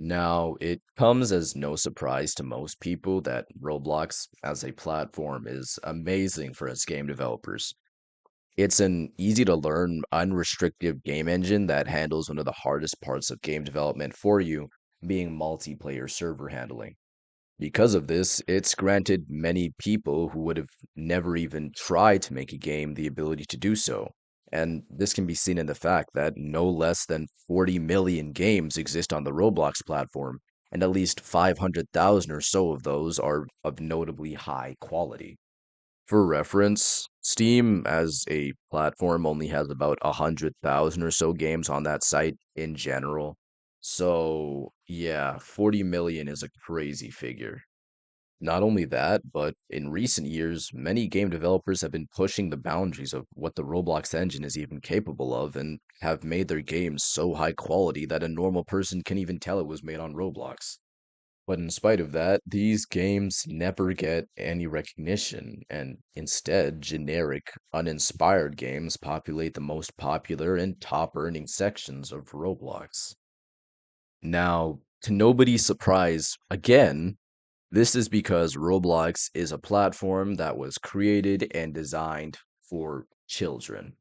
Now, it comes as no surprise to most people that Roblox as a platform is amazing for its game developers. It's an easy to learn, unrestricted game engine that handles one of the hardest parts of game development for you, being multiplayer server handling. Because of this, it's granted many people who would have never even tried to make a game the ability to do so. And this can be seen in the fact that no less than 40 million games exist on the Roblox platform, and at least 500,000 or so of those are of notably high quality. For reference, Steam as a platform only has about 100,000 or so games on that site in general. So, yeah, 40 million is a crazy figure. Not only that, but in recent years, many game developers have been pushing the boundaries of what the Roblox engine is even capable of and have made their games so high quality that a normal person can even tell it was made on Roblox. But in spite of that, these games never get any recognition, and instead, generic, uninspired games populate the most popular and top earning sections of Roblox. Now, to nobody's surprise, again, this is because Roblox is a platform that was created and designed for children.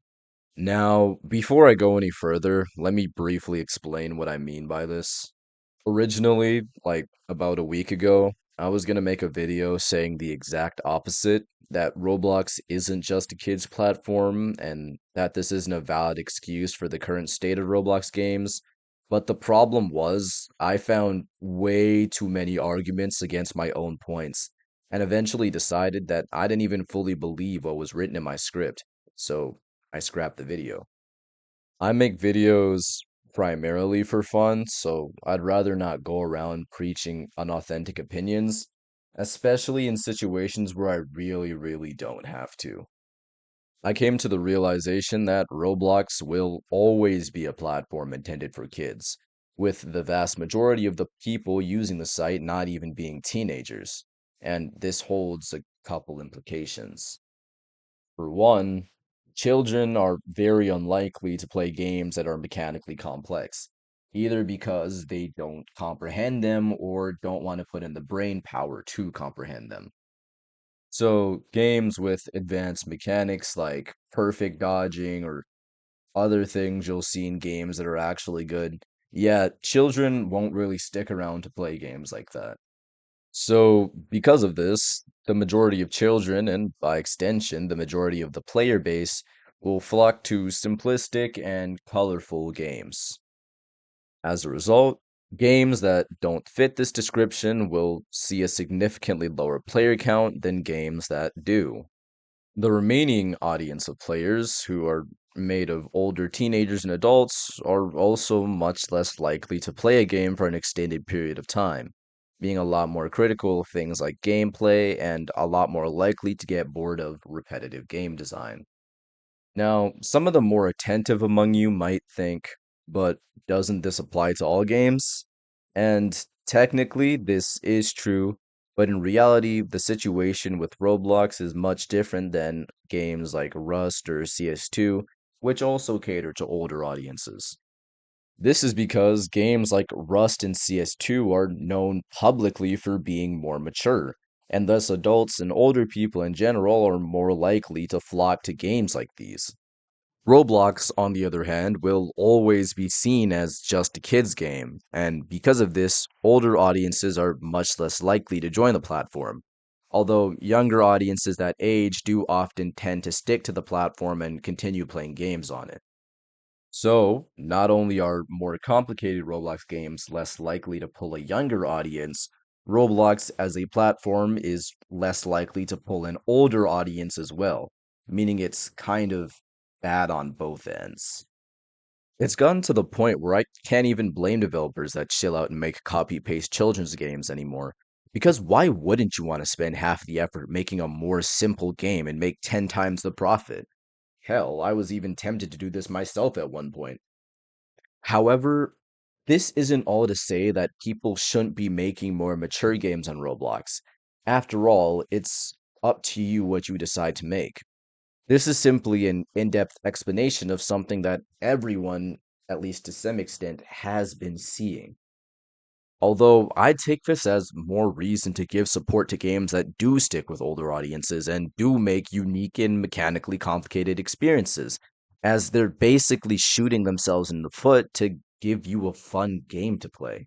Now, before I go any further, let me briefly explain what I mean by this. Originally, like about a week ago, I was gonna make a video saying the exact opposite, that Roblox isn't just a kids platform and that this isn't a valid excuse for the current state of Roblox games. But the problem was, I found way too many arguments against my own points, and eventually decided that I didn't even fully believe what was written in my script, so I scrapped the video. I make videos primarily for fun, so I'd rather not go around preaching unauthentic opinions, especially in situations where I really don't have to. I came to the realization that Roblox will always be a platform intended for kids, with the vast majority of the people using the site not even being teenagers. And this holds a couple implications. For one, children are very unlikely to play games that are mechanically complex, either because they don't comprehend them or don't want to put in the brain power to comprehend them. So, games with advanced mechanics like perfect dodging or other things you'll see in games that are actually good, yeah, children won't really stick around to play games like that. So, because of this, the majority of children, and by extension, the majority of the player base, will flock to simplistic and colorful games. As a result, games that don't fit this description will see a significantly lower player count than games that do. The remaining audience of players, who are made of older teenagers and adults, are also much less likely to play a game for an extended period of time, being a lot more critical of things like gameplay and a lot more likely to get bored of repetitive game design. Now, some of the more attentive among you might think, but doesn't this apply to all games? And technically, this is true, but in reality, the situation with Roblox is much different than games like Rust or CS2, which also cater to older audiences. This is because games like Rust and CS2 are known publicly for being more mature, and thus adults and older people in general are more likely to flock to games like these. Roblox, on the other hand, will always be seen as just a kid's game, and because of this, older audiences are much less likely to join the platform. Although younger audiences that age do often tend to stick to the platform and continue playing games on it. So, not only are more complicated Roblox games less likely to pull a younger audience, Roblox as a platform is less likely to pull an older audience as well, meaning it's kind of bad on both ends. It's gotten to the point where I can't even blame developers that chill out and make copy paste children's games anymore. Because why wouldn't you want to spend half the effort making a more simple game and make 10 times the profit? Hell, I was even tempted to do this myself at one point. However, this isn't all to say that people shouldn't be making more mature games on Roblox. After all, it's up to you what you decide to make. This is simply an in depth explanation of something that everyone, at least to some extent, has been seeing. Although I'd take this as more reason to give support to games that do stick with older audiences and do make unique and mechanically complicated experiences, as they're basically shooting themselves in the foot to give you a fun game to play.